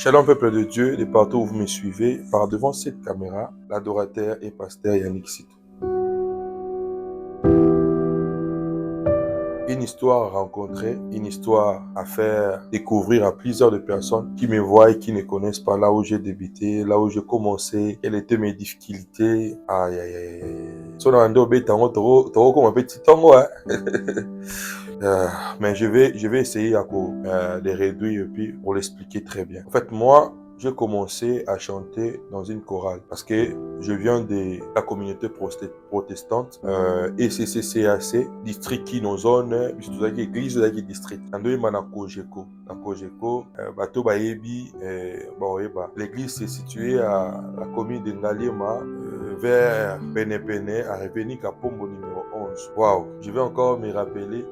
Shalom peuple de Dieu, de partout où vous me suivez, par devant cette caméra, l'adorateur et pasteur Yannick Sito. Une histoire à rencontrer, une histoire à faire découvrir à plusieurs de personnes qui me voient et qui ne connaissent pas là où j'ai débuté, là où j'ai commencé, quelles étaient mes difficultés. Aïe aïe aïe. Mais je vais essayer de réduire et puis pour l'expliquer très bien. En fait, moi, j'ai commencé à chanter dans une chorale parce que je viens de la communauté protestante ECCCAC, district qui nous zone, puisque église de district. Na Kojeko, bato bayebi, l'église est située à la commune de Ngaliema, vers Penepene, à Reveni Kapombo numéro 11. Waouh, je vais encore me rappeler,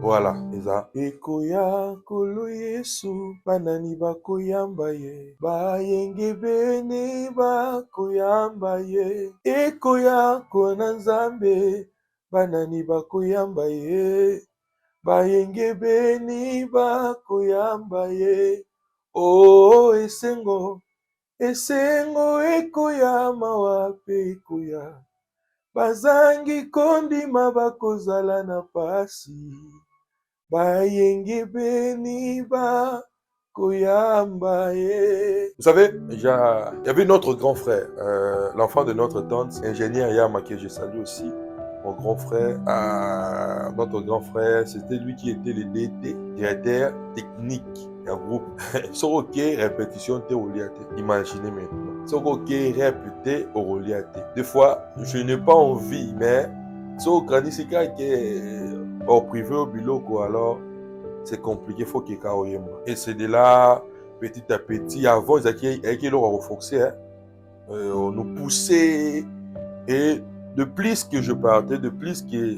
voilà, eza ekoya kolo Yesu banani bakoyamba ye bayenge bene bakoyamba ye ekoya kona Nzambe banani bakoyamba ye bayenge beni bakoyamba ye o esengo ekoya mawa pe ekoya bazangi kondima bakozala na pasi bayenge beni bakoyamba ye. Vous savez, il y avait notre grand frère, l'enfant de notre tante, ingénieur Yama, que je salue aussi. Mon grand frère, notre grand frère, c'était lui qui était le DT, directeur technique d'un groupe. So ok, répétition théoliate. Imaginez maintenant. So ok, répéter oroliate. Des fois, je n'ai pas envie, mais so granisika que au privé au biloko, alors c'est compliqué, faut qu'il y ait. Et c'est de là, petit à petit, avant, ils avaient renforcé, on nous poussait. Et de plus que je partais, de plus que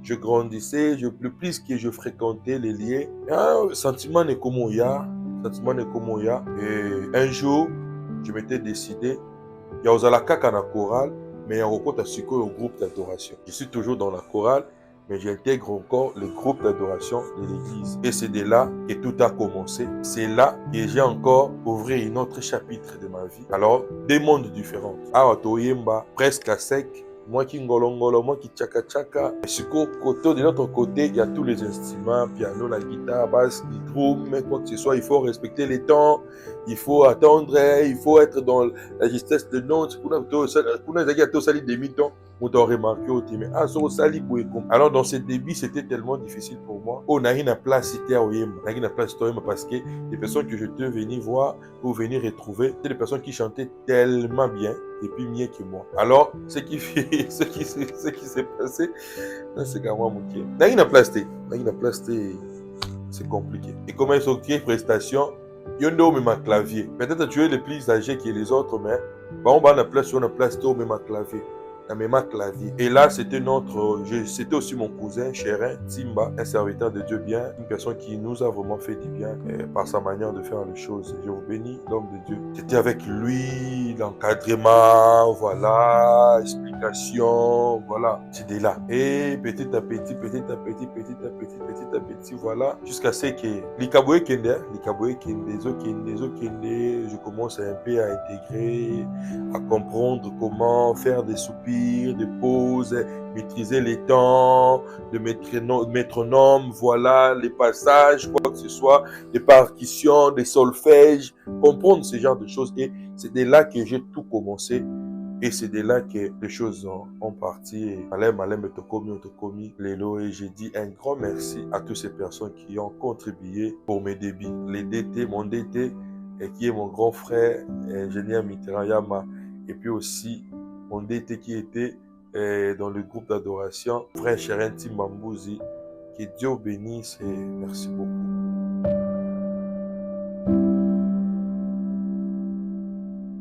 je grandissais, de plus que je fréquentais les lieux, sentiment de comment il y a. Et un jour, je m'étais décidé, il y a Ozala Kaka na chorale, mais il y a encore au groupe d'adoration. Je suis toujours dans la chorale, mais j'intègre encore le groupe d'adoration de l'église. Et c'est de là que tout a commencé. C'est là que j'ai encore ouvert un autre chapitre de ma vie. Alors, des mondes différents. Toyemba, presque à sec. Moi qui ngolongolo, moi qui tchaka tchaka. De l'autre côté, il y a tous les instruments, piano, la guitare, basse, le drum, quoi que ce soit. Il faut respecter les temps, il faut attendre, il faut être dans la justesse de notes. Alors dans ce début, c'était tellement difficile pour moi. On a une place parce que les personnes que je devais venir voir ou venir retrouver, c'était des personnes qui chantaient tellement bien et puis mieux que moi. Alors, ce qui s'est passé, c'est qu'à moi, c'est compliqué. Et comment ils ont créé prestation, il y a un clavier. Peut-être tu es le plus âgé que les autres, mais on va sur une place, tu as même clavier. Et là, c'était aussi mon cousin, Chérin, Timba, un serviteur de Dieu bien, une personne qui nous a vraiment fait du bien par sa manière de faire les choses. Je vous bénis, l'homme de Dieu. J'étais avec lui, l'encadrement, voilà, explication, voilà. J'étais là. Et petit à petit, voilà, jusqu'à ce que l'Ikaboé Kende, je commence un peu à intégrer, à comprendre comment faire des soupirs, des pauses, maîtriser les temps, de métronome, voilà, les passages, quoi que ce soit, des percussions, des solfèges, comprendre ce genre de choses. Et c'est de là que j'ai tout commencé. Et c'est de là que les choses ont parti. Et j'ai dit un grand merci à toutes ces personnes qui ont contribué pour mes débuts. Les DT, mon DT, qui est mon grand frère, ingénieur Mitterrand Yama, et puis aussi mon DT qui était dans le groupe d'adoration, frère Chérin Timbambouzi. Que Dieu bénisse et merci beaucoup.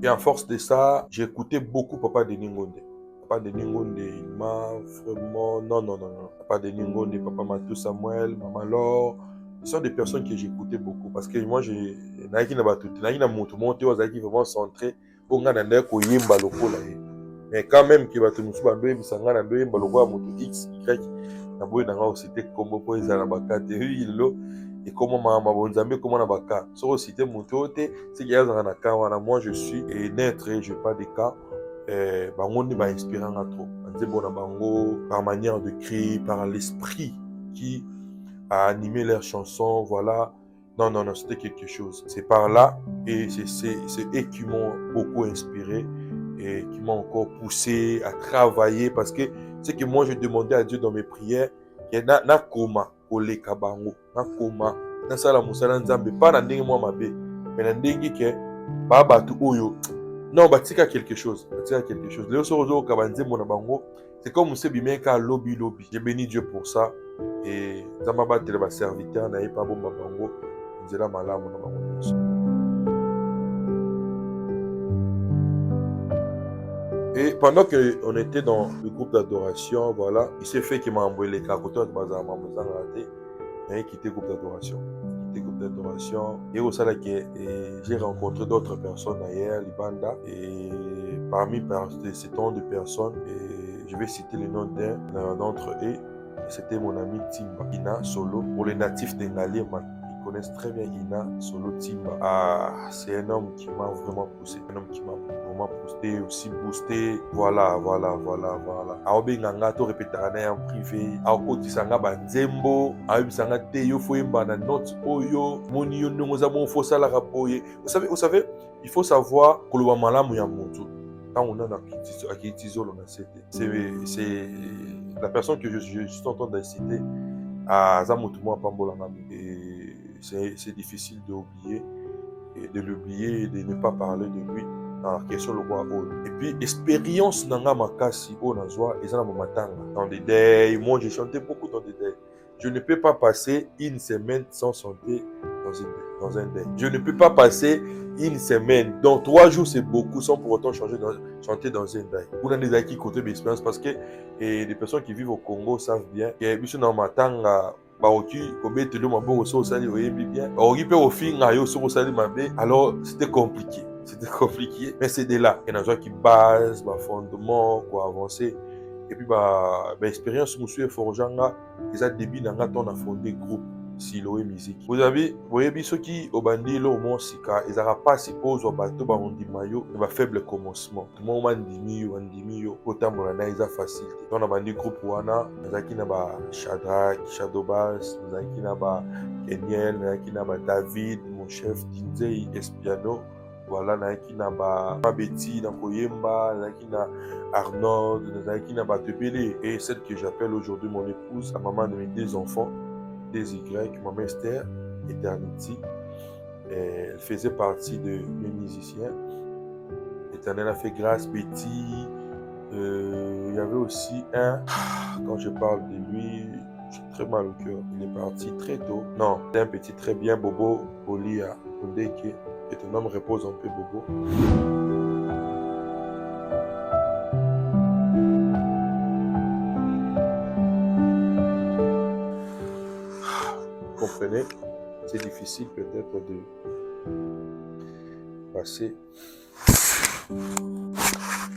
Et en force de ça, j'écoutais beaucoup Papa Denis Ngonde. Papa Denis Ngonde, il m'a vraiment... Non. Papa Denis Ngonde, Papa Matou Samuel, Maman Laure, ce sont des personnes que j'écoutais beaucoup. Parce que moi, vraiment centré. Mais quand même, qui va te nous X, Y, na boye nanga osite kombo po ezala baka te ilo et comment ma bonzambe comment na baka so osite moto te c'est qu'il y a na ka wana moi je suis et naître je pas de cas bango ni ba inspirant trop nzembo na bango par manière de créer par l'esprit qui a animé leurs chansons voilà non c'était quelque chose c'est par là et c'est eux qui m'ont beaucoup inspiré et qui m'ont encore poussé à travailler parce que c'est que moi je demandais à Dieu dans mes prières que na koma koleka bango na koma na sala musala nzambe pas na ndenge moi mabe mais na ndenge ke ba batu oyo non batika quelque chose leo so ozo ka banzembo na bango c'est comme monsieur bimeka lobby j'ai béni Dieu pour ça et nzamba batele ba serviteur na ye pa bomba bango nzela malamu na bango nyonso. Et pendant qu'on était dans le groupe d'adoration, voilà, il s'est fait qu'il m'a envoyé les cacottons de Bazar raté. Il a quitté le groupe d'adoration. Et au salaire j'ai rencontré d'autres personnes ailleurs, Libanda. Et parmi ces tant de personnes, et je vais citer le nom d'un d'entre eux. C'était mon ami Timba, Ina Solo. Pour les natifs de Ngali, ils connaissent très bien Ina Solo Timba. Ah, c'est un homme qui m'a vraiment poussé. Un homme qui m'a vraiment poussé, aussi boosté. Voilà. Aobe nganga to répétera en privé. Aoko tisanga banzembo. Aobisanga te yo foyemba na note oyo. Moni yo ndongoza mon fo sala rapoye. Vous savez, il faut savoir que le malamu ya moto. Quand on a akitizolo na c'était. C'est la personne que je suis en train de citer à Zamotumo Pambola. Et c'est difficile d'oublier et de l'oublier et de ne pas parler de lui en question le roi Oyo. Et puis expérience nanga makasi o nazwa ezana mamatanga dans des deuils. Moi j'ai chanté beaucoup dans des deuils. Je ne peux pas passer une semaine sans chanter dans un deuil. Je ne peux pas passer une semaine, donc 3 jours c'est beaucoup sans pour autant chanter dans un deuil. Vous n'avez pas qui côté d'expérience parce que les personnes qui vivent au Congo savent bien que biso na matanga baoki kobetelo mabo so sali oyebi bien. Baoki pe ofinga yo so sali mabe. Alors c'était compliqué. Mais c'est de là qu'il y a des gens qui basent ma fondement pour avancer. Et puis expérience monsieur forjanga ils a début dans on a fondé groupe Siloé musique. Vous voyez ceux qui au bandi là au moins sika ils n'aura pas suppose au bateau ba on dit maillot va faible commencement. Tout le monde andimi yo autant mon ana ils a facilité. On a bandi groupe wana zaki na ba Shadrach, Shadobas, zaki na ba Keniel, zaki na ba David, mon chef Tinzei Espiano. Voilà, naki na ba Betty na Koyemba, naki na Arnold, naki na Batebele et celle que j'appelle aujourd'hui mon épouse, la maman de mes 2 enfants, des Y, maman Esther, Eternity. Elle faisait partie de mes musiciens. Éternel a fait grâce, Betty. Il y avait aussi un, quand je parle de lui, j'ai très mal au cœur. Il est parti très tôt. Non, c'est un petit très bien, Bobo Olia Ondeke. Et ton homme repose un peu, Bobo. Vous comprenez? C'est difficile peut-être de passer.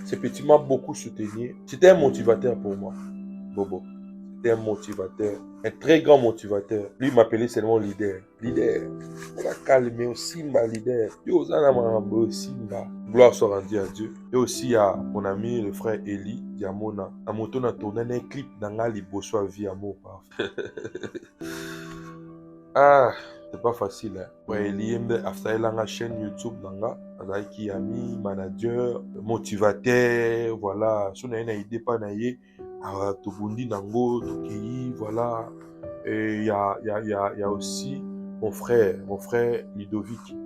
Ce petit m'a beaucoup soutenu. C'était un motivateur pour moi, Bobo. C'était un motivateur, un très grand motivateur. Lui il m'appelait seulement leader. On a calmé aussi ma leader. Simba. Gloire soit rendue à Dieu. Et aussi à mon ami, le frère Eli Diamona. À mon tour, on a tourné un clip dans la Liboso vie amour. Ah, c'est pas facile. Ouais, Eli after la chaîne YouTube nanga, avec ami, manager, motivateur, voilà. Si on a une idée pas naïe. Tobundi Nango, Tokei, voilà. Et il y a aussi mon frère Ludovic,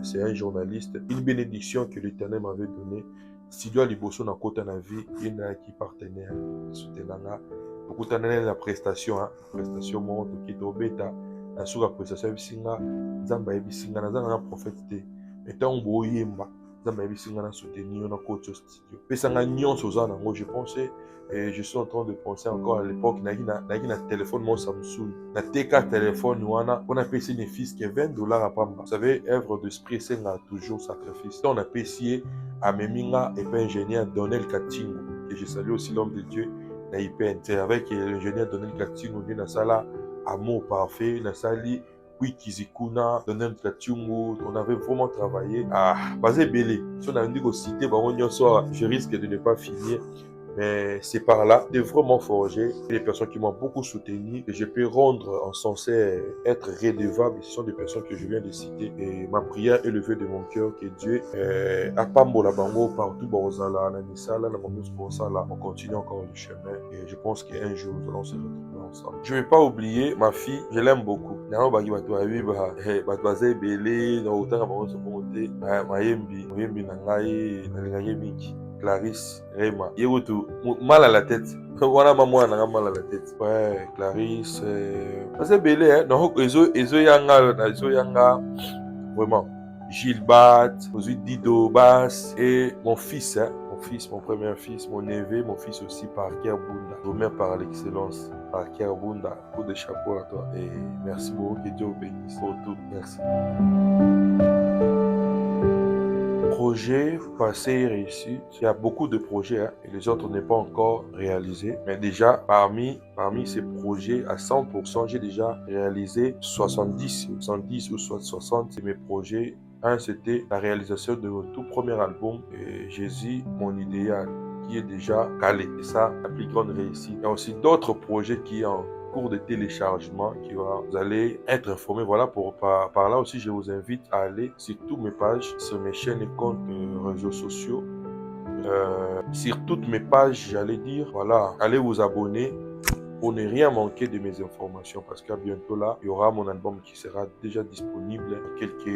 c'est un journaliste. Une bénédiction que l'Éternel m'avait donnée. Si Dieu a liboso na kota na vie, il y en a qui partenaire soutenanga. Beaucoup de la prestation, prestation monte qui bêta. La sous la prestation bisinga, zamba bisinga na zanga prophète té. Et tant boyemba, zamba bisinga na soutenir na coach studio. Pesanga nyon soza nango, je pensais. Et je suis en train de penser encore à l'époque, na téléphone mon Samsung, na TK téléphone wana, on a payé mes fils qui est $20 à Pamba. Vous savez, œuvre d'esprit, c'est toujours sacrifice. On a payé à Meminga et pas ingénieur Donnel Katingo, et je salue aussi l'homme de Dieu, na IPNT avec l'ingénieur Donel Katungu na sala amour parfait na sali oui Kizikuna Donel Katungu. On avait vraiment travaillé basé belé. Si on a dit que cité je risque de ne pas finir. Mais c'est par là, de vraiment forger des personnes qui m'ont beaucoup soutenu et je peux rendre en censé être redevable. Ce sont des personnes que je viens de citer et ma prière est levée de mon cœur que Dieu a pas la bango partout bozala na misala na mamus bozala. On continue encore le chemin et je pense qu'un jour nous allons se retrouver ensemble. Je vais pas oublier ma fille, je l'aime beaucoup. Na ba ki bato ayi ba baza belé na otanga bango so monter mayembi na ngai na lingaye miki. Clarisse, Rema. Yegoto, mal à la tête. Voilà, maman, on a mal à la tête. Ouais, Clarisse. C'est belé, hein. Donc, Ezo Yanga, vraiment. Gilbert, Dido, Bass, et mon fils, hein. Mon premier fils, mon neveu, mon fils aussi, Parker Bunda. Romain par l'excellence. Parker Bunda, coup de chapeau à toi. Et merci beaucoup, que Dieu vous bénisse pour tout. Merci. Projet passé et réussi. Il y a beaucoup de projets hein, et les autres n'est pas encore réalisés. Mais déjà, parmi ces projets, à 100%, j'ai déjà réalisé 70 ou 60 de mes projets. Un, c'était la réalisation de mon tout premier album, Jésus, mon idéal, qui est déjà calé. Et ça, la plus grande réussite. Il y a aussi d'autres projets qui sont en cours de téléchargement vous allez être informés. Voilà, par là aussi, je vous invite à aller sur toutes mes pages, sur mes chaînes et comptes réseaux sociaux. Sur toutes mes pages, j'allais dire, voilà, allez vous abonner pour ne rien manquer de mes informations parce qu'à bientôt là, il y aura mon album qui sera déjà disponible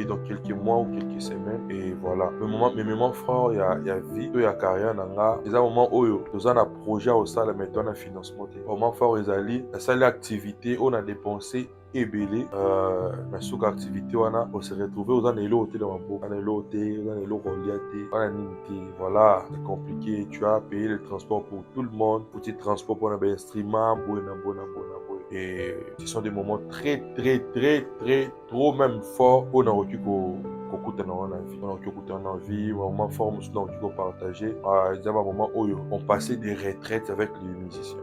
dans quelques mois ou quelques semaines. Et voilà. Mais moments forts, il y a vie, il y a carrière, il y a un moment où nous avons un projet au sein, maintenant on a financement. Moment fort, il y a la seule activité, on a dépensé ebele na suka activité wana on se retrouver aux anelo hôtel dans mambo anelo hôtel anelo reliate voilà c'est compliqué. Tu as payé le transport pour tout le monde, petit transport pour un instrument et ce sont des moments très trop même forts on a reçu en vie, moment fort on partager il y a un moment où on passait des retraites avec les musiciens,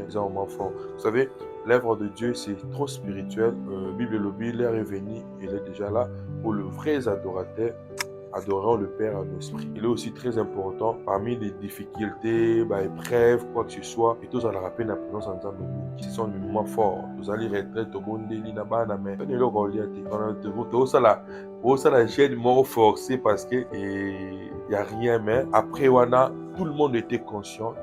c'est un moment fort. Vous savez, l'œuvre de Dieu, c'est trop spirituel. Bible lobby, l'heure est venue, il est déjà là pour le vrai adorateur. Adorant le Père en esprit. Il est aussi très important parmi les difficultés, épreuves, quoi que ce soit. Et tous à la rappeler la présence en temps de ce sont des moments forts. Vous allez retraite au monde de l'Inabana, mais on est là, on ça la chaîne mort forcé parce que il y a rien, mais après wana tout le monde était conscient,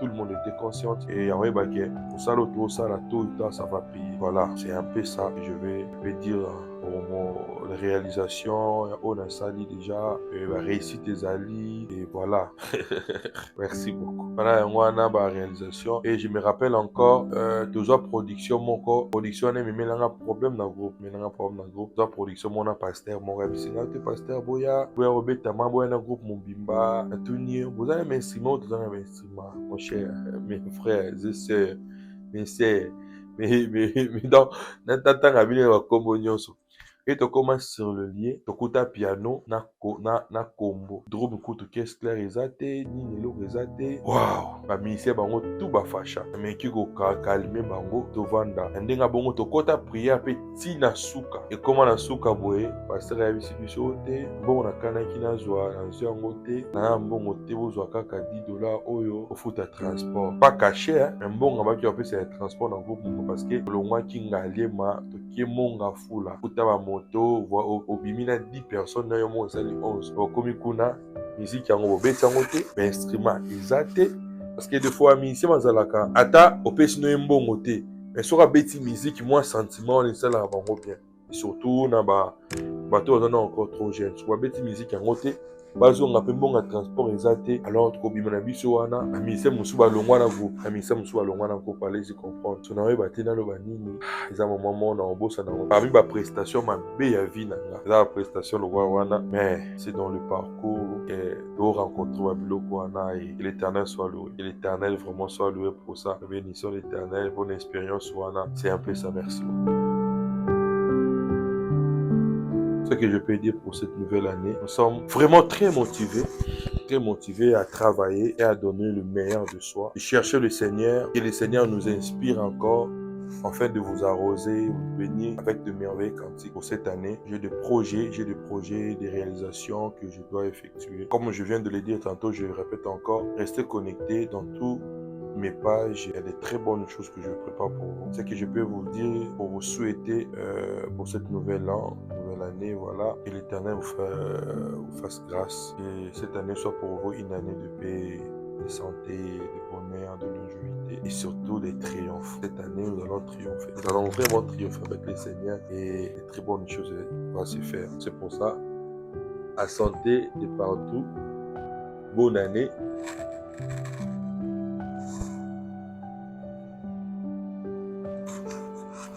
et après pour ça l'auto ça la tout ça va payer. Voilà, c'est un peu ça que je vais dire pour la réalisation. On a sali déjà la réussite des alliés et voilà. Merci beaucoup. Voilà, on a la réalisation et je me rappelle encore toujours production mon corps production mais un problème dans le groupe la production mon pasteur mon pasteur boya robeta mambo na groupe Mobimba atunir vous avez un instrument mon cher mes frères et sœurs mes sœurs mais dans n'attends à venir à communion. Et tu commences sur le lien, tu écoutes piano, na combo. Drum kutu caisse claire ezate, ni nelo ezate. Waouh! Ba ministère bango tout ba facha. Mais qui go calmer bango to vanda. Ndenga bongo to kota prière pe tina suka. Et comment na suka boye, pasteur ya biso te, bongo na kana ki na zwa na nzango te, na mbongo te bozwa kaka $10 oyo ofuta transport. Pas caché hein, mais mbongo ba ki opesa transport dans groupe parce que le mois ki ngaliema to ki monga fula. Utaba obimina 10 personnes na yo mo sali 11 okomi kuna musique yango obeti yango te instrument ezate parce que des fois musicien bazalaka ata opesi no mbongo te mais soka beti musique moi sentiment on esala bango bien et surtout na bato bazana encore trop jeune soka beti musique yango te bazonga pe mbonga transport ezate alors kobima na biso wana amise musu balongwa na groupe allez-y comprendre so nawe batena lo banini eza moment na obosa na parmi ba prestation mabe ya vie nanga eza prestation lo wana mais c'est dans le parcours que de rencontrer babiloko wana et l'Éternel soit loué, et l'Éternel vraiment soit loué pour ça. Bénissons l'Éternel, bonne expérience wana, c'est un peu ça. Merci. Ce que je peux dire pour cette nouvelle année, nous sommes vraiment très motivés à travailler et à donner le meilleur de soi. Et chercher le Seigneur, que le Seigneur nous inspire encore afin de vous arroser, vous bénir avec de merveilleux cantiques pour cette année. J'ai des projets, des réalisations que je dois effectuer. Comme je viens de le dire tantôt, je le répète encore, restez connectés dans tous mes pages. Il y a des très bonnes choses que je prépare pour vous. Ce que je peux vous dire pour vous souhaiter pour cette nouvelle année, voilà, que l'Éternel vous fasse grâce. Et cette année soit pour vous une année de paix, de santé, de bonheur, de longévité et surtout des triomphes. Cette année, nous allons triompher. Nous allons vraiment triompher avec le Seigneur et de très bonnes choses vont se faire. C'est pour ça, à santé de partout. Bonne année.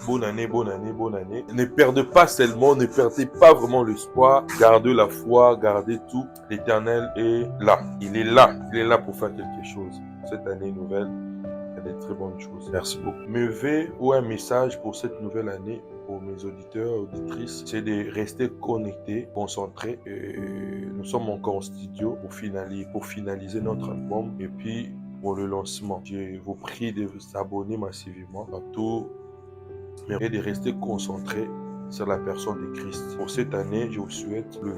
Bonne année, bonne année, bonne année. Ne perdez pas seulement, ne perdez pas vraiment l'espoir. Gardez la foi, gardez tout. L'Éternel est là. Il est là. Il est là pour faire quelque chose. Cette année nouvelle, il y a des très bonnes choses. Merci beaucoup. Me ou un message pour cette nouvelle année pour mes auditeurs, auditrices, c'est de rester connectés, concentrés. Nous sommes encore en studio pour finaliser notre album et puis pour le lancement. Je vous prie de vous abonner massivement à tout et de rester concentré sur la personne de Christ. Pour cette année, je vous souhaite le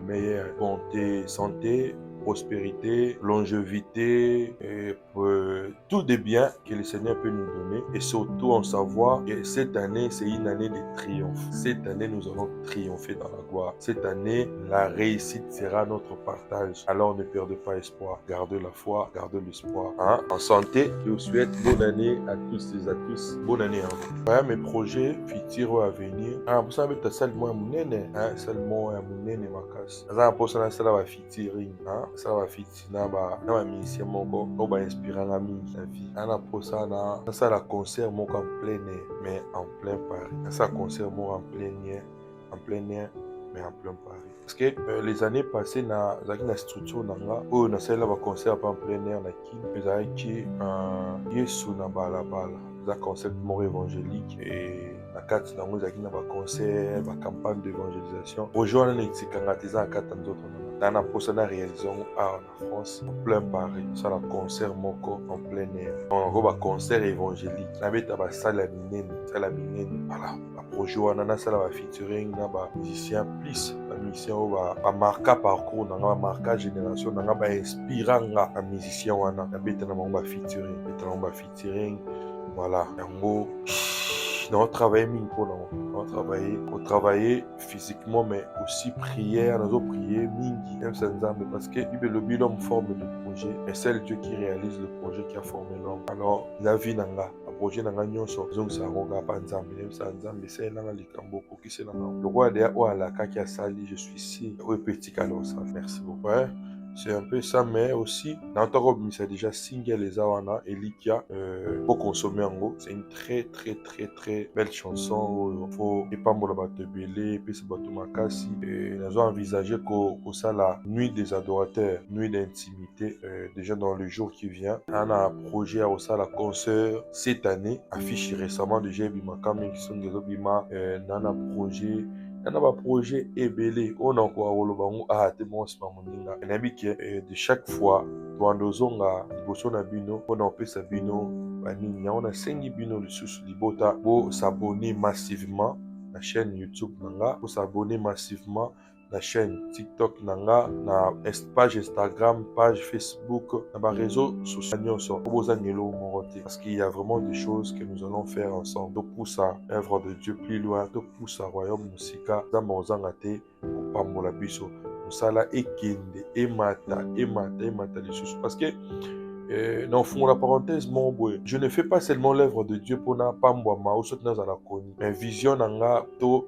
meilleur, bonté, santé, prospérité, longévité, et tout des biens que le Seigneur peut nous donner et surtout en savoir que cette année, c'est une année de triomphe. Cette année, nous allons triompher dans la gloire. Cette année, la réussite sera notre partage. Alors ne perdez pas espoir. Gardez la foi, gardez l'espoir. En santé, je vous souhaite bonne année à tous et à tous. Bonne année à vous. Voilà mes projets futurs à venir. Pour ça, avec ta salle moi mounene, salle moi mounene makasi. Ça pour ça ça va featuring, ça va featuring na mission moko, on va inspirer la vie. Ana pour ça la concert moko en plein air, mais en plein Paris. Ça concert moko en plein air, mais en plein Paris. Parce que les années passées, na structure nanga, où na salle va concert en plein air na kin, mais avec Yesu na balabala. Un concept mort évangélique et la carte dans nos acquis na concert, la campagne d'évangélisation. Rejoindre les tikangatisa à quatre autres. Dans la poste na réalisation en France, en plein Paris, ça la concert moko en plein air. On va concert évangélique. La bête à salle minene, voilà. La projet on a ça la featuring na ba musicien plus. La mission va marquer parcours, na marquer génération, na ba inspirant la musicien wana. La bête na ba featuring. Voilà, en gros, on travaille on travaille physiquement, mais aussi prière, nous avons prié, parce que l'homme forme le projet, et c'est Dieu qui réalise le projet qui a formé l'homme. Alors, la vie n'a pas, le projet n'a pas nyonso, donc ça n'a pas nzambe, c'est là likambo pour qui c'est là. Le roi de la qui a sali, je suis ici, au petit calor ça. Merci beaucoup. Ouais. C'est un peu ça, mais aussi, dans ton robe, c'est déjà single les awana et Likia pour consommer en gros. C'est une très belle chanson. Il faut épambo la batte belé, puis c'est bateau makasi. Et nous avons envisagé que ça la nuit des adorateurs, nuit d'intimité, déjà dans le jour qui vient. On a un projet à ça la concert cette année, affiché récemment de Bima Kaming qui sont des obima. On a un projet. On a un projet ébélé. On a encore un bango à témoins mamoninga. On a dit que de chaque fois, twandozonga liboso na bino, on a opesa bino baninya, on a 5 bino lisusu libota pour s'abonner massivement à la chaîne YouTube nanga, pour s'abonner massivement la chaîne TikTok nanga, na page Instagram, page Facebook, na réseau social parce qu'il y a vraiment des choses que nous allons faire ensemble. Donc pousse à œuvre de Dieu plus loin, donc pousse à royaume musika, zamozangate pour pambola biso. Musala ekende, emata lisusu. Parce que dans fond la parenthèse, mon boy, je ne fais pas seulement l'œuvre de Dieu pour na pambwa ma ou sot na za la koni, mais vision nanga to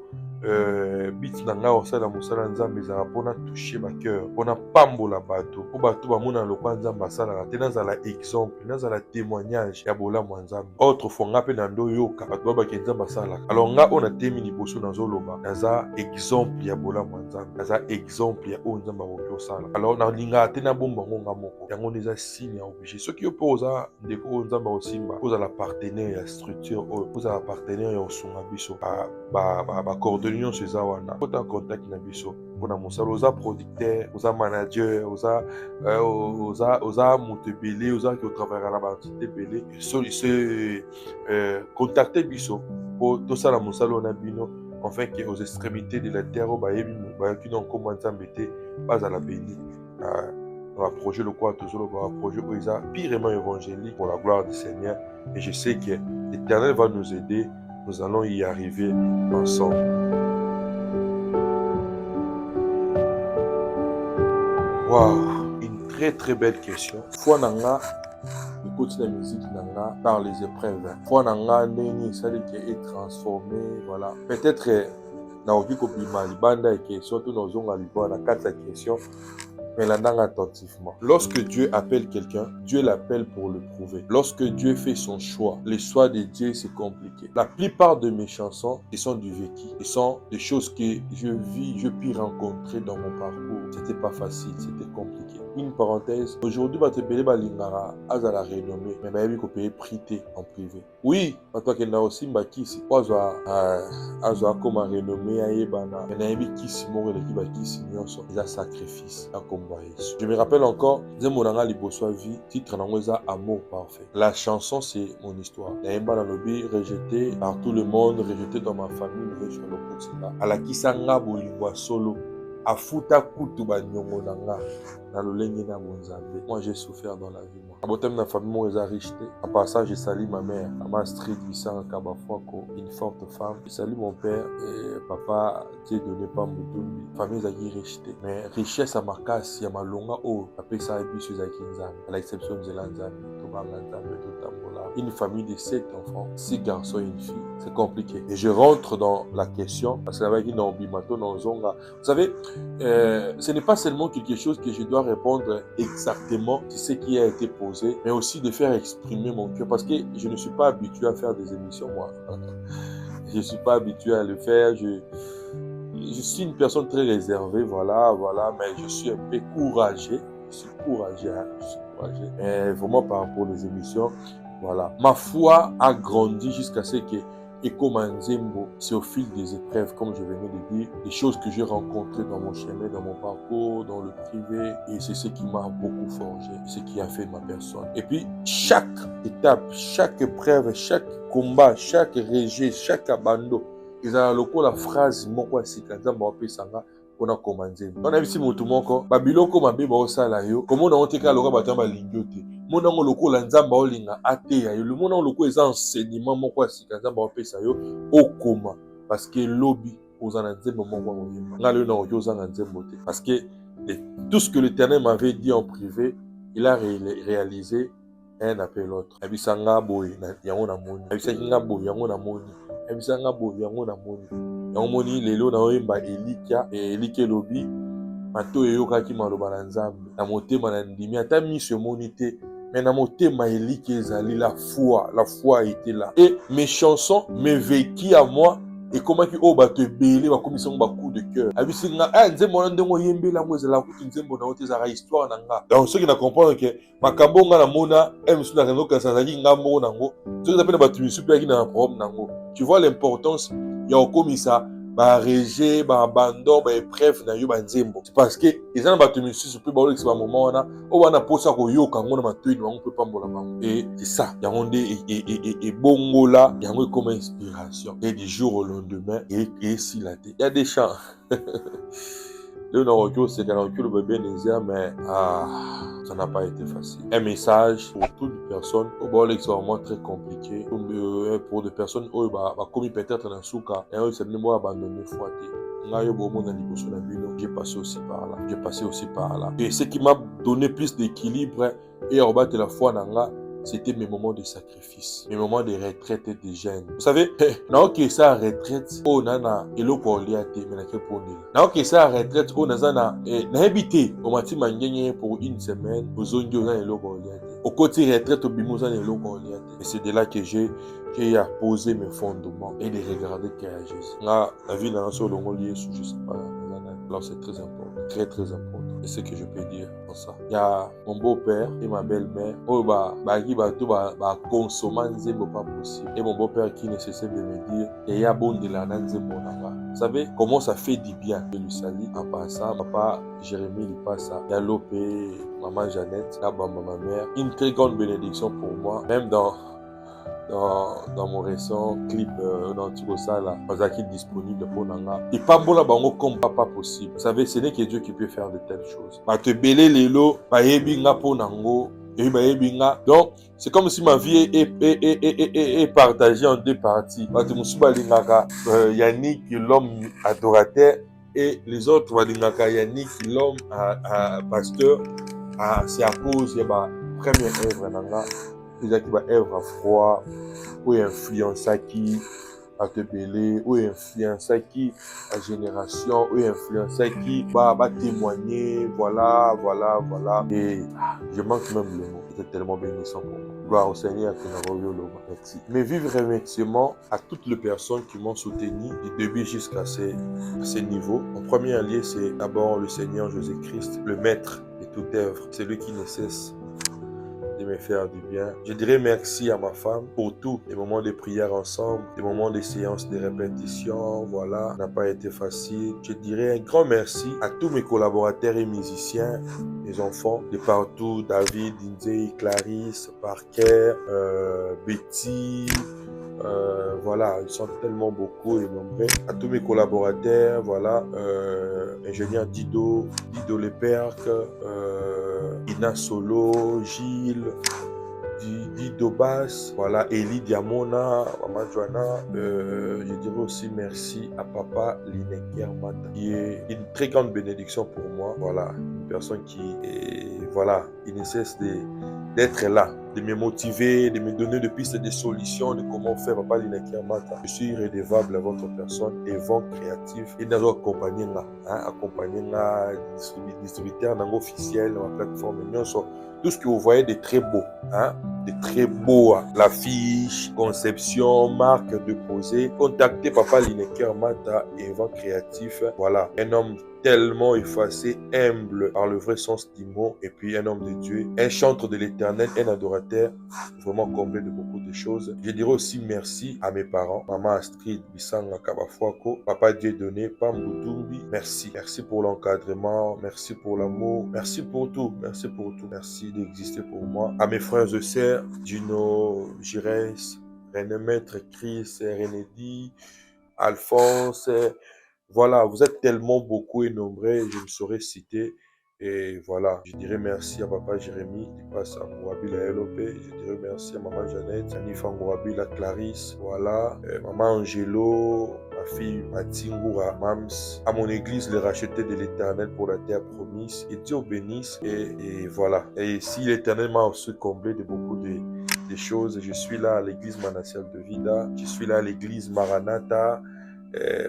bit nanga osala musala nzambe za pona toucher ma cœur, pona pambola bato, po bato ba mona lokwa nzambe asala te na za la exemple, na za la témoignage ya bola nzambe. Autre fois nga pe na ndo yoka bato ba ke nzambe asala. Alors nga on a temi liboso na zoloba, na za exemple ya bola nzambe, na za exemple ya o nzambe ba osala. Alors na linga te na bomba ngonga moko. Yango neza signe ya obligé. Ce qui oppose ndeko nzambe osimba, oza la partenaire ya structure, oza la partenaire ya osunga biso ba coordonner nyonso eza wana kota contact na biso mpona mosala oza producteur oza manager oza moto ebele ozalaki otravaillaka na baentité ebele contacte biso mpo tosala mosala na bino enfin ke aux extrémités de la terre oyo bayoki na nkombo ya nzambe te bazala béni dans le projet le quoi toujours le projet où ils a pirement évangélique pour la gloire du Seigneur et je sais que l'Éternel va nous aider, nous allons y arriver ensemble. Waouh, une très belle question. Foi nanga écoute la musique nanga par les épreuves. Foi nanga neni ça qui est transformé voilà. Peut-être na oki ko bima libanda et question tout nos onga libanda quatre questions. Mais l'entendant attentivement. Lorsque Dieu appelle quelqu'un, Dieu l'appelle pour le prouver. Lorsque Dieu fait son choix, le choix de Dieu, c'est compliqué. La plupart de mes chansons, ce sont du vécu. Ce sont des choses que je vis, je puis rencontrer dans mon parcours. C'était pas facile, c'était compliqué. Une parenthèse, aujourd'hui, je vais te Lingara, à la renommée, mais je vais te payer prité en privé. Oui, toi qui aussi mbakisi, azo comme renommée à Ebana, mais na kisi mo le ki bakisi nyonso, eza sacrifice. Je me rappelle encore, Zemonanga Liboso vie, titre Nangoza Amour parfait. La chanson, c'est mon histoire. Naïmba Nanobi, rejeté par tout le monde, rejeté dans ma famille, mais je suis là. À la Kisanga Bolingwa solo, à Futa Kutu Banyongo Nanga, dans le Lengi na Bonzambe. Moi, j'ai souffert dans la vie. À botem na famille, moi, j'ai richeté. En passant, j'ai sali ma mère, Ama Street Bissang Kabafwako, une forte femme. J'ai sali mon père et papa, Dieu donné pas Moutoumbi. Famille, j'ai rejeté. Mais richesse à ma casse, il y a ma longa haut. Après ça, et puis, je suis à l'exception de l'Anzambe, une famille de 7 enfants, 6 garçons et une fille. C'est compliqué. Et je rentre dans la question, parce que avec une ambimato dans Zonga. Vous savez, ce n'est pas seulement quelque chose que je dois répondre exactement sur ce qui a été posé, mais aussi de faire exprimer mon cœur, parce que je ne suis pas habitué à faire des émissions, moi. Je ne suis pas habitué à le faire. Je suis une personne très réservée, voilà, mais je suis un peu courageux. Je suis courageux. Mais vraiment par rapport aux émissions, voilà. Ma foi a grandi jusqu'à ce que Eko Manzembo, c'est au fil des épreuves, comme je venais de dire, des choses que j'ai rencontrées dans mon chemin, dans mon parcours, dans le privé, et c'est ce qui m'a beaucoup forgé, ce qui a fait ma personne. Et puis, chaque étape, chaque épreuve, chaque combat, chaque rejet, chaque abandon, ils ont la phrase, moko sikanza mbape sanga, on a commandé. On a vu si moto moko, babiloko mabe ba osala yo, comment on teka loka batamba lingyote. Mona ngo loko la nzamba olinga ate ya yo. Le mona loko eza enseignement moko sikanza ba opesa yo okoma parce que lobby ozana nzembo moko oyimba. Ngalo na oyo ozanga nzembo te parce que tout ce que l'Éternel m'avait dit en privé, il a réalisé un après l'autre. Abisanga boy yango na moni. Abisanga boy yango na moni. Abisanga boy yango na moni. Yango moni lelo na oyimba Elikia et Elike lobby mato eyokaki maloba na nzambe na motema na ndimi ata miso emoni te mais na motema Elike ezali la foi était là et mes chansons me vécu à moi et comment ki o bato ebele bakomisa ngo ba coup de cœur abisinga nzembo na ndengo yembela ngo ezala kuti nzembo na ote ezala histoire na nga donc ceux qui na comprendre que makambo nga na mona misu na rengo kasa zaki ngambo nango ceux qui appellent bato misu pe ki na problème nango tu vois l'importance ya okomisa ba rejet ba abandon ba épreuve na yo ba nzembo c'est parce que ils ont battu monsieur pe ba olexi ba moment wana o wana posa ko yoka ngona matoi na ngompe pambola bango et c'est ça yango nde et bongola yango comme inspiration et du jour au lendemain et si la tête il y a des chants le Norokyo c'est quand le bébé Nézia mais ça n'a pas été facile. Un message pour toutes les personnes au bord c'est vraiment très compliqué pour des personnes qui ont commis peut-être dans le souka et c'est même abandonné fouetté. J'ai passé aussi par là. Et ce qui m'a donné plus d'équilibre et en bas de la foi nanga, c'était mes moments de sacrifice, mes moments de retraite et de jeûne. Vous savez, ok ça retraite, oh nana, eloko oliate, mais na keponila. Ok ça retraite, oh nazana, na habité, au mati mangenge pour une semaine, aux ongi on a eloko oliate. Au côté retraite, au bimouza eloko oliate. Et c'est de là que j'ai posé mes fondements et de regarder qui a Jésus. La vie dans ce longo lié sous je sais pas, alors c'est très important, très important. Et ce que je peux dire pour ça. Il y a mon beau-père et ma belle-mère. Oh consommer nzembo pas possible. Et mon beau-père qui ne cessait de me dire, il y a bon de la nzembo nanga. Vous savez comment ça fait du bien. Je lui salue en passant. Papa Jérémie Lipassa, Yalopé, maman Jeannette, ma mère. Une très grande bénédiction pour moi, même dans mon récent clip dans Tibosa là, Ozaki disponible pour Nanga. Et pas bon là bango comme pas possible. Vous savez, ce n'est que Dieu qui peut faire de telles choses. Ba te belé lelo, ba yebinga pour Nango, et ba yebinga. Donc, c'est comme si ma vie est partagée en deux parties. Ba te musuba lingaka Yannick, l'homme adorateur, et les autres ba lingaka Yannick, l'homme pasteur. C'est à cause de ma première œuvre Nanga. C'est-à-dire qu'il va œuvre à froid, ou influence qui à te belé, ou influence qui à génération, ou influence qui va témoigner, voilà. Et je manque même le mot. C'était tellement bénissant pour moi. Gloire au Seigneur qui nous revienne le merci. Mais vivre remerciement à toutes les personnes qui m'ont soutenu du début jusqu'à ces niveaux. En premier lieu, c'est d'abord le Seigneur Jésus-Christ, le maître de toute œuvre. C'est lui qui ne cesse de me faire du bien. Je dirais merci à ma femme pour tous les moments de prière ensemble, les moments de séances de répétition, voilà, ça n'a pas été facile. Je dirais un grand merci à tous mes collaborateurs et musiciens, mes enfants de partout, David, Inzei, Clarisse, Parker, Betty, voilà, ils sont tellement beaucoup et nombreux. À tous mes collaborateurs, voilà, ingénieur Dido Leperc, Ina Solo, Gilles, Dido Bass, voilà, Eli Diamona, Maman Joanna. Je dirais aussi merci à Papa Lineker Mata, qui est une très grande bénédiction pour moi. Voilà, une personne qui voilà, il ne cesse d'être là, de me motiver, de me donner des pistes de solutions, de comment faire. Papa Lineker Mata, je suis redevable à votre personne et vent créatif et dans accompagner là, accompagner là, distributeur officiel, ma plateforme, tout ce que vous voyez de très beau, de très beau, l'affiche, conception, marque déposée. Contactez Papa Lineker Mata et vent créatif. Voilà, un homme tellement effacé, humble par le vrai sens du mot, et puis un homme de Dieu, un chantre de l'éternel, un adorateur, vraiment comblé de beaucoup de choses. Je dirais aussi merci à mes parents, maman Astrid Bissanga Kabafuako, papa Dieudonné, Pam Boutoumbi. Merci pour l'encadrement, merci pour l'amour, merci pour tout, merci d'exister pour moi. À mes frères et sœurs, Gino, Gires, René Maître, Chris, Renédi, Alphonse. Voilà, vous êtes tellement beaucoup et nombreux, je me saurais citer. Et voilà, je dirais merci à Papa Jérémy qui passe à Mourabil à LOP. Je dirais merci à Maman Jeannette, Anif Mourabil à Clarisse. Voilà, Maman Angelo, ma fille Matingoura, Mams. À mon église, les rachetés de l'éternel pour la terre promise. Et Dieu bénisse. Et voilà. Et si l'éternel m'a aussi comblé de beaucoup de choses, je suis là à l'église Manassial de Vida. Je suis là à l'église Maranatha.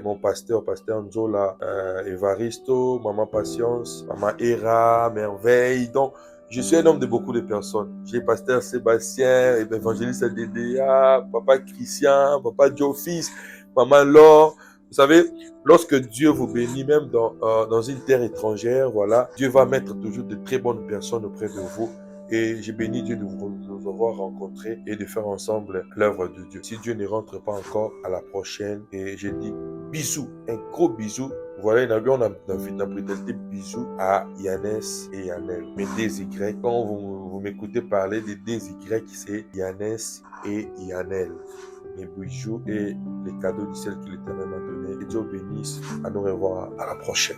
Mon pasteur Nzola, Evaristo, Maman Patience, Maman Hera, Merveille. Donc, je suis un homme de beaucoup de personnes. J'ai pasteur Sébastien, évangéliste DDA, Papa Christian, Papa Diofis, Maman Laure. Vous savez, lorsque Dieu vous bénit, même dans une terre étrangère, voilà, Dieu va mettre toujours de très bonnes personnes auprès de vous. Et j'ai béni Dieu de nous avoir rencontrés et de faire ensemble l'œuvre de Dieu. Si Dieu ne rentre pas encore, à la prochaine. Et j'ai dit bisous, un gros bisou. Voilà, on a pris bisous à Yannès et Yannel. Mais des Y, quand vous m'écoutez parler des Y, c'est Yannès et Yannel. Mes bijoux et les cadeaux du ciel que l'Éternel m'a donné. Et Dieu bénisse. À nous revoir à la prochaine.